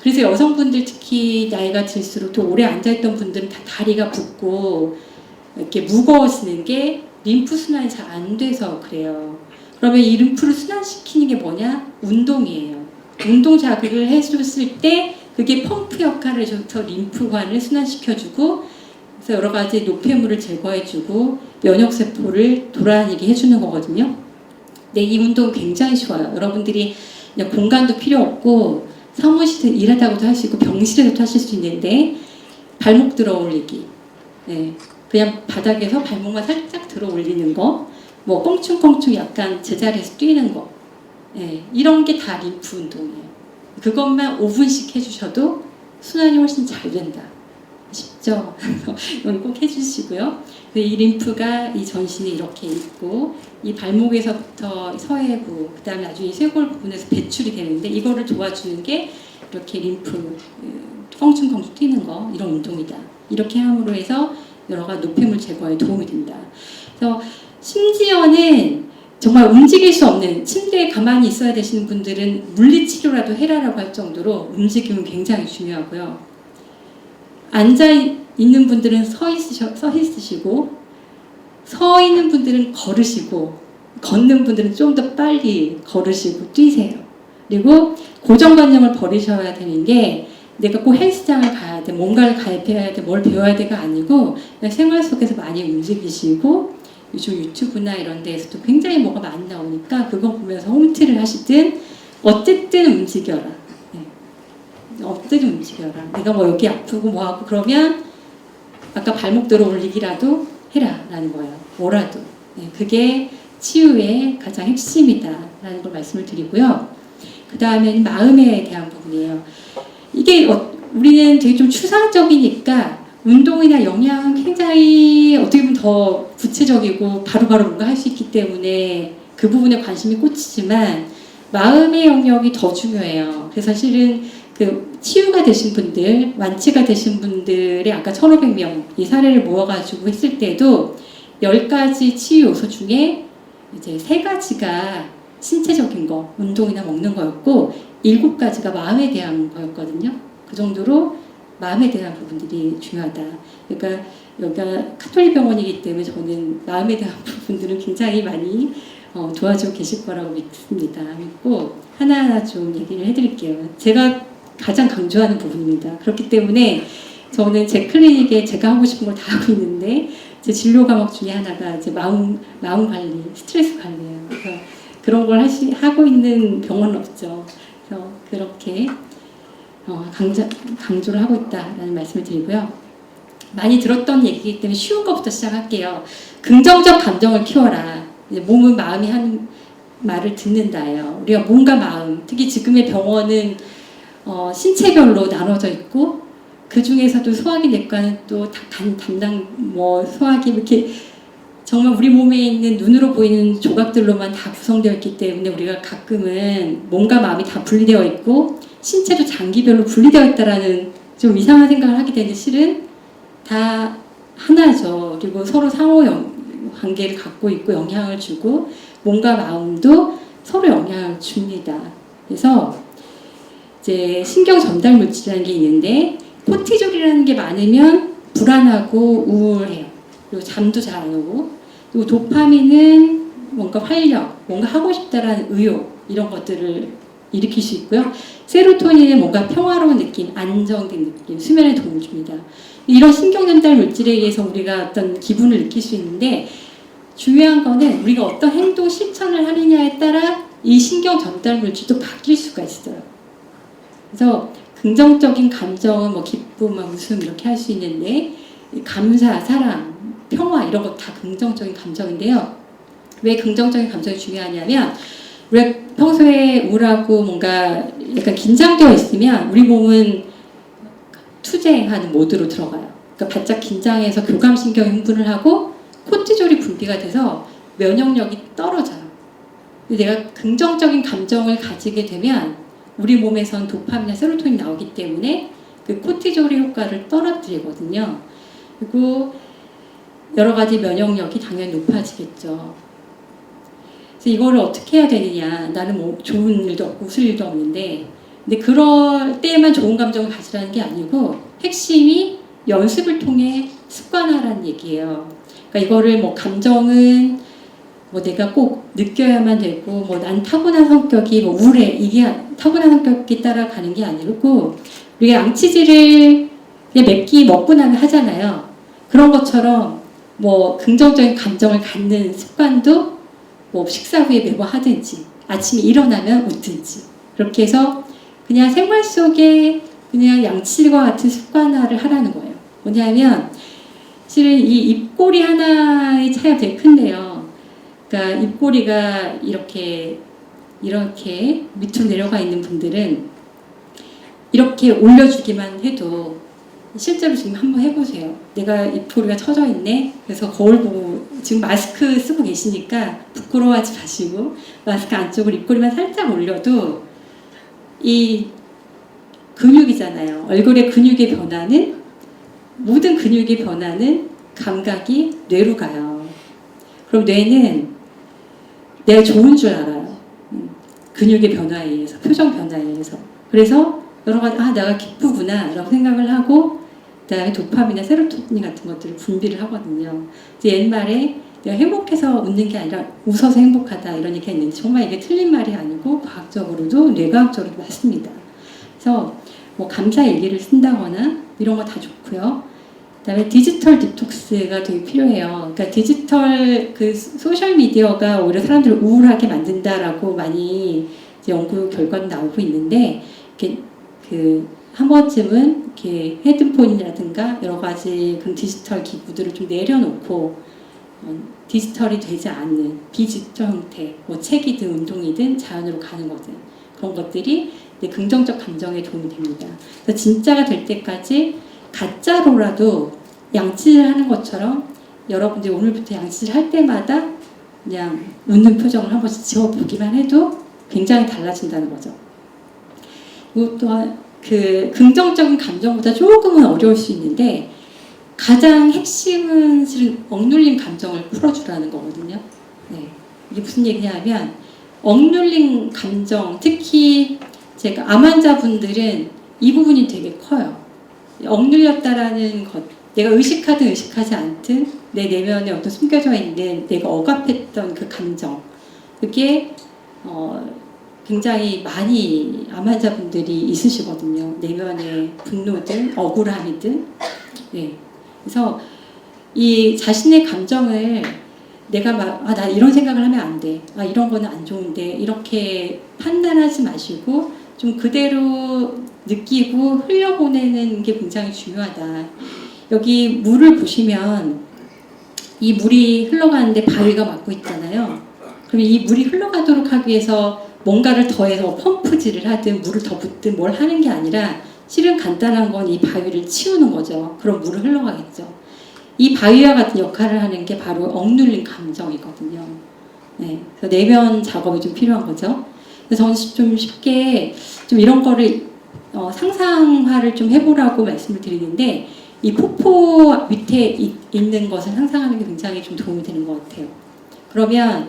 그래서 여성분들 특히 나이가 들수록 또 오래 앉아있던 분들은 다 다리가 붓고 이렇게 무거워지는 게 림프 순환이 잘 안 돼서 그래요. 그러면 이 림프를 순환시키는 게 뭐냐? 운동이에요. 운동 자극을 해줬을 때 그게 펌프 역할을 해줘서 림프관을 순환시켜주고 그래서 여러 가지 노폐물을 제거해주고 면역세포를 돌아다니게 해주는 거거든요. 근데 이 운동 굉장히 쉬워요. 여러분들이 그냥 공간도 필요 없고 사무실에서 일하다가도 할 수 있고 병실에서도 하실 수 있는데 발목 들어 올리기. 네. 그냥 바닥에서 발목만 살짝 들어 올리는 거, 뭐 껑충껑충 약간 제자리에서 뛰는 거, 네. 이런 게 다 림프 운동이에요. 그것만 5분씩 해주셔도 순환이 훨씬 잘 된다. 쉽죠? 이건 꼭 해주시고요. 이 림프가 이 전신에 이렇게 있고 이 발목에서부터 서해부, 그 다음에 나중에 쇄골 부분에서 배출이 되는데 이거를 도와주는 게 이렇게 림프 껑충껑충 뛰는 거, 이런 운동이다. 이렇게 함으로 해서 여러 가지 노폐물 제거에 도움이 된다. 그래서 심지어는 정말 움직일 수 없는 침대에 가만히 있어야 되시는 분들은 물리치료라도 해라라고 할 정도로 움직임은 굉장히 중요하고요. 앉아 있는 분들은 서 있으시고 서 있는 분들은 걸으시고 걷는 분들은 좀 더 빨리 걸으시고 뛰세요. 그리고 고정관념을 버리셔야 되는 게 내가 꼭 헬스장을 가야 돼, 뭔가를 가입해야 돼, 뭘 배워야 돼가 아니고 그냥 생활 속에서 많이 움직이시고 요즘 유튜브나 이런 데에서도 굉장히 뭐가 많이 나오니까 그거 보면서 홈트를 하시든 어쨌든 움직여라. 네. 어쨌든 움직여라. 내가 뭐 여기 아프고 뭐하고 그러면 아까 발목 들어 올리기라도 해라 라는 거예요. 뭐라도. 네. 그게 치유의 가장 핵심이다 라는 걸 말씀을 드리고요. 그 다음에는 마음에 대한 부분이에요. 이게 우리는 되게 좀 추상적이니까 운동이나 영양은 굉장히 어떻게 보면 더 구체적이고 바로바로 뭔가 할 수 있기 때문에 그 부분에 관심이 꽂히지만 마음의 영역이 더 중요해요. 그래서 사실은 그 치유가 되신 분들, 완치가 되신 분들의 아까 1,500명 이 사례를 모아가지고 했을 때도 10가지 치유 요소 중에 이제 3가지가 신체적인 거, 운동이나 먹는 거였고 7가지가 마음에 대한 거였거든요. 그 정도로 마음에 대한 부분들이 중요하다. 그러니까 여기가 카톨릭 병원이기 때문에 저는 마음에 대한 부분들은 굉장히 많이 도와주고 계실 거라고 믿습니다. 믿고 하나하나 좀 얘기를 해드릴게요. 제가 가장 강조하는 부분입니다. 그렇기 때문에 저는 제 클리닉에 제가 하고 싶은 걸 다 하고 있는데 제 진료 과목 중에 하나가 이제 마음 관리, 스트레스 관리예요. 그래서 그런 걸 하고 있는 병원은 없죠. 그래서 그렇게 강조를 하고 있다라는 말씀을 드리고요. 많이 들었던 얘기이기 때문에 쉬운 것부터 시작할게요. 긍정적 감정을 키워라. 몸은 마음이 하는 말을 듣는다예요. 우리가 몸과 마음, 특히 지금의 병원은 신체별로 나눠져 있고 그 중에서도 소화기 내과는 또 담당 소화기 이렇게 정말 우리 몸에 있는 눈으로 보이는 조각들로만 다 구성되어 있기 때문에 우리가 가끔은 몸과 마음이 다 분리되어 있고 신체도 장기별로 분리되어 있다라는 좀 이상한 생각을 하게 되는데 실은 다 하나죠. 그리고 서로 상호 관계를 갖고 있고 영향을 주고 몸과 마음도 서로 영향을 줍니다. 그래서 이제 신경 전달 물질이라는 게 있는데 코티졸이라는 게 많으면 불안하고 우울해요. 그리고 잠도 잘 안 오고 그리고 도파민은 뭔가 활력, 뭔가 하고 싶다라는 의욕 이런 것들을 일으킬 수 있고요. 세로토닌은 뭔가 평화로운 느낌, 안정된 느낌, 수면에 도움을 줍니다. 이런 신경 전달 물질에 의해서 우리가 어떤 기분을 느낄 수 있는데 중요한 거는 우리가 어떤 행동 실천을 하느냐에 따라 이 신경 전달 물질도 바뀔 수가 있어요. 그래서 긍정적인 감정은 뭐 기쁨, 웃음 이렇게 할 수 있는데 감사, 사랑, 평화 이런 거 다 긍정적인 감정인데요. 왜 긍정적인 감정이 중요하냐면 우리가 평소에 우울하고 뭔가 약간 긴장되어 있으면 우리 몸은 투쟁하는 모드로 들어가요. 그러니까 바짝 긴장해서 교감신경이 흥분을 하고 코티졸이 분비가 돼서 면역력이 떨어져요. 내가 긍정적인 감정을 가지게 되면 우리 몸에선 도파민이나 세로토닌이 나오기 때문에 그 코티졸의 효과를 떨어뜨리거든요. 그리고 여러 가지 면역력이 당연히 높아지겠죠. 그래서 이거를 어떻게 해야 되느냐. 나는 뭐 좋은 일도 없고 웃을 일도 없는데, 근데 그럴 때만 좋은 감정을 가지라는 게 아니고 핵심이 연습을 통해 습관화라는 얘기예요. 그러니까 이거를 뭐 감정은 뭐 내가 꼭 느껴야만 되고 뭐 난 타고난 성격이 뭐 우울해 이게 타고난 성격이 따라가는 게 아니고 우리가 양치질을 그냥 몇 끼 먹고 나면 하잖아요. 그런 것처럼 뭐 긍정적인 감정을 갖는 습관도 뭐 식사 후에 매번 하든지 아침에 일어나면 웃든지 그렇게 해서 그냥 생활 속에 그냥 양치질과 같은 습관화를 하라는 거예요. 뭐냐면 실은 이 입꼬리 하나의 차이가 되게 큰데요. 그러니까 입꼬리가 이렇게 밑으로 내려가 있는 분들은 이렇게 올려주기만 해도 실제로 지금 한번 해보세요. 내가 입꼬리가 처져 있네. 그래서 거울 보고 지금 마스크 쓰고 계시니까 부끄러워하지 마시고 마스크 안쪽으로 입꼬리만 살짝 올려도 이 근육이잖아요. 얼굴의 근육의 변화는 모든 근육의 변화는 감각이 뇌로 가요. 그럼 뇌는 내가 좋은 줄 알아요. 근육의 변화에 의해서, 표정 변화에 의해서. 그래서 여러 가지 내가 기쁘구나 라고 생각을 하고 그다음에 도파민이나 세로토닌 같은 것들을 분비를 하거든요. 옛말에 내가 행복해서 웃는 게 아니라 웃어서 행복하다 이런 얘기가 있는데 정말 이게 틀린 말이 아니고 과학적으로도 뇌과학적으로도 맞습니다. 그래서 뭐 감사 일기를 쓴다거나 이런 거 다 좋고요. 그다음에 디지털 디톡스가 되게 필요해요. 그러니까 디지털 그 소셜 미디어가 오히려 사람들을 우울하게 만든다라고 많이 이제 연구 결과도 나오고 있는데 이렇게 한 번쯤은 이렇게 헤드폰이라든가 여러 가지 그런 디지털 기구들을 좀 내려놓고 디지털이 되지 않는 비디지털 형태, 뭐 책이든 운동이든 자연으로 가는 거든 그런 것들이 긍정적 감정에 도움이 됩니다. 그래서 진짜가 될 때까지 가짜로라도 양치질 하는 것처럼 여러분들이 오늘부터 양치질 할 때마다 그냥 웃는 표정을 한 번씩 지어보기만 해도 굉장히 달라진다는 거죠. 그리고 또한 그 긍정적인 감정보다 조금은 어려울 수 있는데 가장 핵심은 실은 억눌린 감정을 풀어주라는 거거든요. 네. 이게 무슨 얘기냐면 억눌린 감정, 특히 제가 암 환자분들은 이 부분이 되게 커요. 억눌렸다라는 것, 내가 의식하든 의식하지 않든 내 내면에 어떤 숨겨져 있는 내가 억압했던 그 감정, 그게 굉장히 많이 암 환자분들이 있으시거든요. 내면의 분노든 억울함이든. 네. 그래서 이 자신의 감정을 내가 나 이런 생각을 하면 안 돼. 이런 거는 안 좋은데. 이렇게 판단하지 마시고 좀 그대로 느끼고 흘려보내는 게 굉장히 중요하다. 여기 물을 보시면 이 물이 흘러가는데 바위가 막고 있잖아요. 그럼 이 물이 흘러가도록 하기 위해서 뭔가를 더해서 펌프질을 하든 물을 더 붓든 뭘 하는 게 아니라 실은 간단한 건 이 바위를 치우는 거죠. 그럼 물은 흘러가겠죠. 이 바위와 같은 역할을 하는 게 바로 억눌린 감정이거든요. 네, 그래서 내면 작업이 좀 필요한 거죠. 그래서 저는 좀 쉽게 좀 이런 거를 상상화를 좀 해보라고 말씀을 드리는데 이 폭포 밑에 있는 것을 상상하는 게 굉장히 좀 도움이 되는 것 같아요. 그러면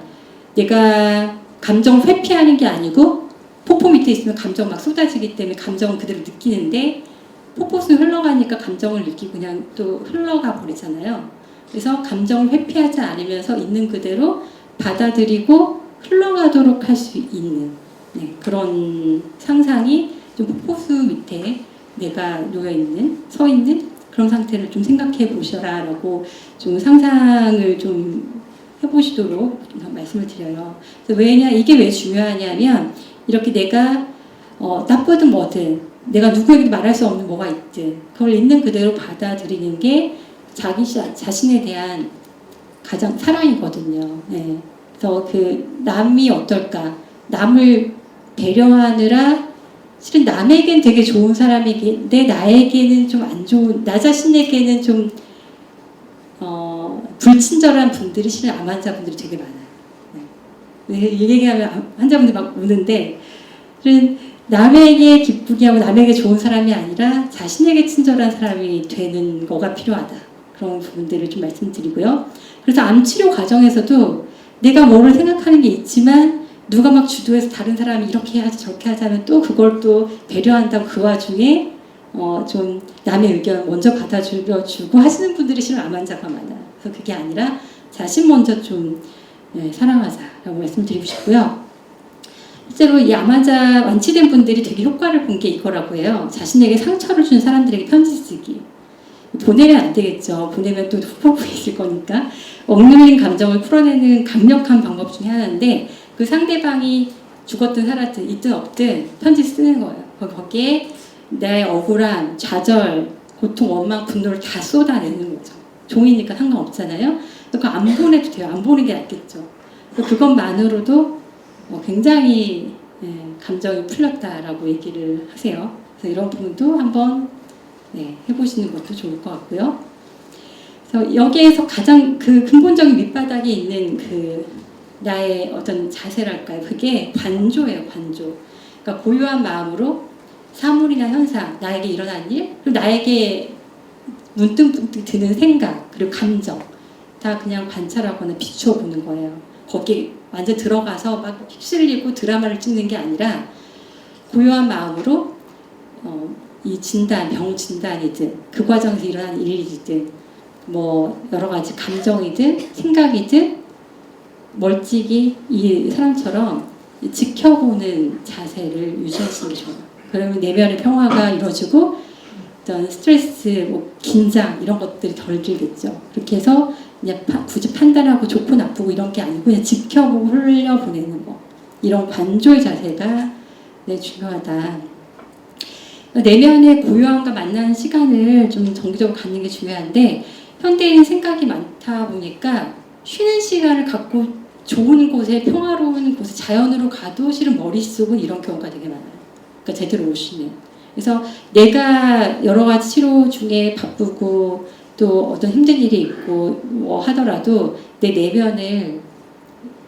내가 감정을 회피하는 게 아니고 폭포 밑에 있으면 감정 막 쏟아지기 때문에 감정을 그대로 느끼는데 폭포수 흘러가니까 감정을 느끼고 그냥 또 흘러가 버리잖아요. 그래서 감정을 회피하지 않으면서 있는 그대로 받아들이고 흘러가도록 할 수 있는 그런 상상이 좀 폭포수 밑에 내가 놓여있는, 서있는 그런 상태를 좀 생각해 보셔라 라고 좀 상상을 좀 해보시도록 말씀을 드려요. 그래서 이게 왜 중요하냐면 이렇게 내가 나쁘든 뭐든 내가 누구에게도 말할 수 없는 뭐가 있든 그걸 있는 그대로 받아들이는 게 자기 자신에 대한 가장 사랑이거든요. 네. 그래서 그 남이 어떨까, 남을 배려하느라 실은 남에겐 되게 좋은 사람이긴데 나에게는 좀 안 좋은, 나 자신에게는 좀 불친절한 분들이 실은 암 환자분들이 되게 많아요. 네. 이 얘기하면 환자분들 막 우는데 실은 남에게 기쁘게 하고 남에게 좋은 사람이 아니라 자신에게 친절한 사람이 되는 거가 필요하다. 그런 부분들을 좀 말씀드리고요. 그래서 암 치료 과정에서도 내가 뭐를 생각하는 게 있지만 누가 막 주도해서 다른 사람이 이렇게 하지 저렇게 하자면 또 그걸 또 배려한다고 그 와중에 좀 남의 의견 먼저 받아주고 하시는 분들이 실은 암 환자가 많아요. 그래서 그게 아니라 자신 먼저 좀 사랑하자라고 말씀드리고 싶고요. 실제로 이 암 환자 완치된 분들이 되게 효과를 본 게 이거라고 해요. 자신에게 상처를 준 사람들에게 편지 쓰기. 보내면 안 되겠죠. 보내면 또 후폭풍이 있을 거니까. 억눌린 감정을 풀어내는 강력한 방법 중에 하나인데 그 상대방이 죽었든 살았든 있든 없든 편지 쓰는 거예요. 거기에 내 억울함, 좌절, 고통, 원망, 분노를 다 쏟아내는 거죠. 종이니까 상관없잖아요. 그거 안 보내도 돼요. 안 보는 게 낫겠죠. 그것만으로도 굉장히 감정이 풀렸다라고 얘기를 하세요. 그래서 이런 부분도 한번 해보시는 것도 좋을 것 같고요. 그래서 여기에서 가장 그 근본적인 밑바닥에 있는 그 나의 어떤 자세랄까요? 그게 관조예요, 관조. 그러니까 고요한 마음으로 사물이나 현상, 나에게 일어난 일, 그리고 나에게 문득문득 드는 생각, 그리고 감정 다 그냥 관찰하거나 비춰보는 거예요. 거기에 완전 들어가서 막 휩쓸리고 드라마를 찍는 게 아니라 고요한 마음으로 이 진단, 병 진단이든 그 과정에서 일어난 일이든 뭐 여러 가지 감정이든 생각이든 멀찍이 이 사람처럼 지켜보는 자세를 유지하시는 게 좋아요. 그러면 내면의 평화가 이루어지고 어떤 스트레스, 뭐 긴장 이런 것들이 덜 들겠죠. 그렇게 해서 그냥 굳이 판단하고 좋고 나쁘고 이런 게 아니고 그냥 지켜보고 흘려보내는 거. 이런 관조의 자세가 중요하다. 내면의 고요함과 만나는 시간을 좀 정기적으로 갖는 게 중요한데 현대인은 생각이 많다 보니까 쉬는 시간을 갖고 좋은 곳에 평화로운 곳에 자연으로 가도 실은 머릿속은 이런 경우가 되게 많아요. 그러니까 제대로 못 쉬는. 그래서 내가 여러 가지 치료 중에 바쁘고 또 어떤 힘든 일이 있고 뭐 하더라도 내 내면을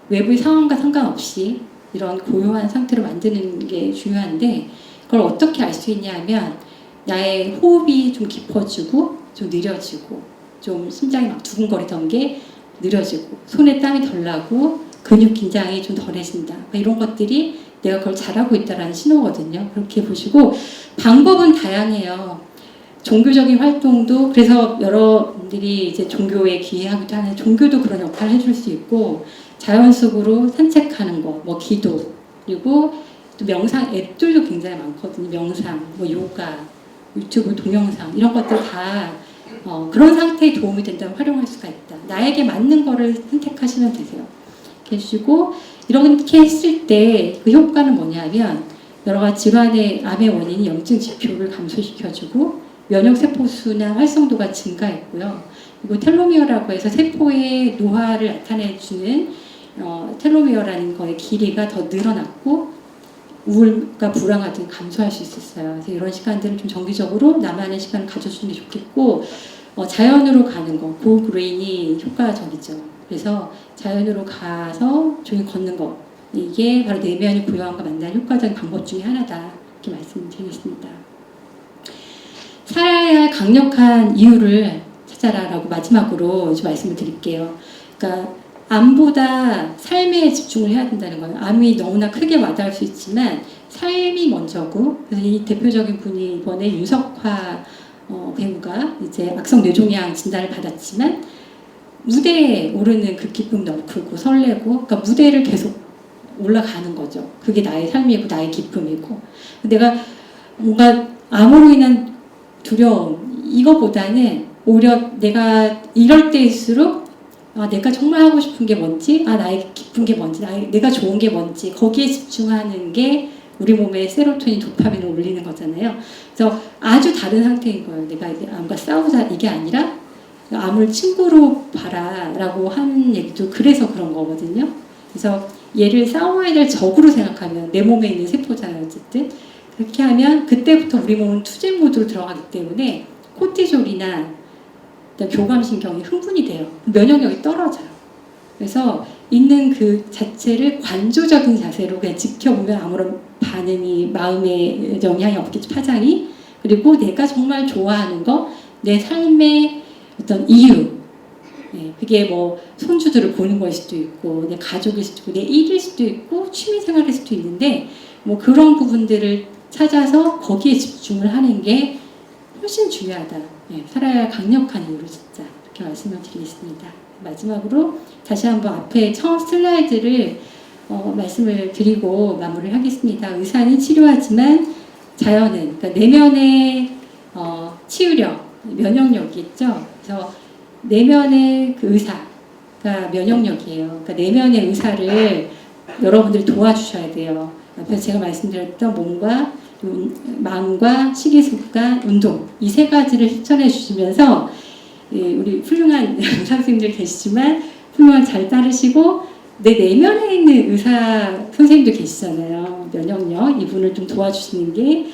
외부의 상황과 상관없이 이런 고요한 상태로 만드는 게 중요한데 그걸 어떻게 알 수 있냐 하면 나의 호흡이 좀 깊어지고 좀 느려지고 좀 심장이 막 두근거리던 게 느려지고 손에 땀이 덜 나고 근육 긴장이 좀 덜해진다. 이런 것들이 내가 그걸 잘하고 있다는 신호거든요. 그렇게 보시고 방법은 다양해요. 종교적인 활동도 그래서 여러분들이 이제 종교에 귀의하기도 하는 종교도 그런 역할을 해줄 수 있고 자연 속으로 산책하는 거, 뭐 기도 그리고 또 명상 앱들도 굉장히 많거든요. 명상, 뭐 요가, 유튜브 동영상 이런 것들 다 그런 상태에 도움이 된다면 활용할 수가 있다. 나에게 맞는 거를 선택하시면 되세요. 이렇게 해주시고 이렇게 했을 때 그 효과는 뭐냐면 여러 가지 질환의 암의 원인이 염증 지표를 감소시켜주고 면역세포 수나 활성도가 증가했고요. 그리고 텔로미어라고 해서 세포의 노화를 나타내주는 텔로미어라는 거의 길이가 더 늘어났고 우울과 불안감 등 감소할 수 있었어요. 그래서 이런 시간들을 좀 정기적으로 나만의 시간을 가져주는 게 좋겠고 자연으로 가는 거, 고그레인이 효과적이죠. 그래서 자연으로 가서 조용히 걷는 거 이게 바로 내면의 고요함과 만나는 효과적인 방법 중에 하나다. 이렇게 말씀드리겠습니다. 살아야 할 강력한 이유를 찾아라라고 마지막으로 좀 말씀을 드릴게요. 그러니까 암보다 삶에 집중을 해야 된다는 거예요. 암이 너무나 크게 와닿을 수 있지만 삶이 먼저고 그래서 이 대표적인 분이 이번에 윤석화 배우가 이제 악성 뇌종양 진단을 받았지만 무대에 오르는 그 기쁨 너무 크고 설레고 그러니까 무대를 계속 올라가는 거죠. 그게 나의 삶이고 나의 기쁨이고 내가 뭔가 암으로 인한 두려움 이거보다는 오히려 내가 이럴 때일수록 내가 정말 하고 싶은 게 뭔지 나의 기쁜 게 뭔지 내가 좋은 게 뭔지 거기에 집중하는 게 우리 몸에 세로토닌, 도파민을 올리는 거잖아요. 그래서 아주 다른 상태인 거예요. 내가 암과 싸우자 이게 아니라 암을 친구로 봐라라고 하는 얘기도 그래서 그런 거거든요. 그래서 얘를 싸워야 될 적으로 생각하면 내 몸에 있는 세포잖아요. 어쨌든 그렇게 하면 그때부터 우리 몸은 투쟁 모드로 들어가기 때문에 코티졸이나 교감신경이 흥분이 돼요. 면역력이 떨어져요. 그래서 있는 그 자체를 관조적인 자세로 그냥 지켜보면 아무런 반응이 마음에 영향이 없겠죠. 파장이. 그리고 내가 정말 좋아하는 거, 내 삶의 어떤 이유, 그게 뭐 손주들을 보는 걸 수도 있고 내 가족일 수도 있고 내 일일 수도 있고 취미생활일 수도 있는데 뭐 그런 부분들을 찾아서 거기에 집중을 하는 게 훨씬 중요하다. 살아야 할 강력한 이유로 진짜 이렇게 말씀을 드리겠습니다. 마지막으로 다시 한번 앞에 처음 슬라이드를 말씀을 드리고 마무리를 하겠습니다. 의사는 치료하지만 자연은, 그러니까 내면의 치유력, 면역력이 있죠. 그래서 내면의 그 의사가 면역력이에요. 그러니까 내면의 의사를 여러분들이 도와주셔야 돼요. 앞에서 제가 말씀드렸던 몸과 마음과 식이습관, 운동 이 세 가지를 실천해 주시면서 우리 훌륭한 의사 선생님들 계시지만 훌륭한 잘 따르시고 내 내면에 있는 의사 선생님도 계시잖아요. 면역력 이분을 좀 도와주시는 게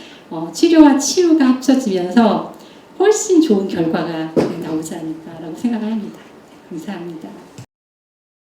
치료와 치유가 합쳐지면서 훨씬 좋은 결과가 나오지 않을까라고 생각합니다. 감사합니다.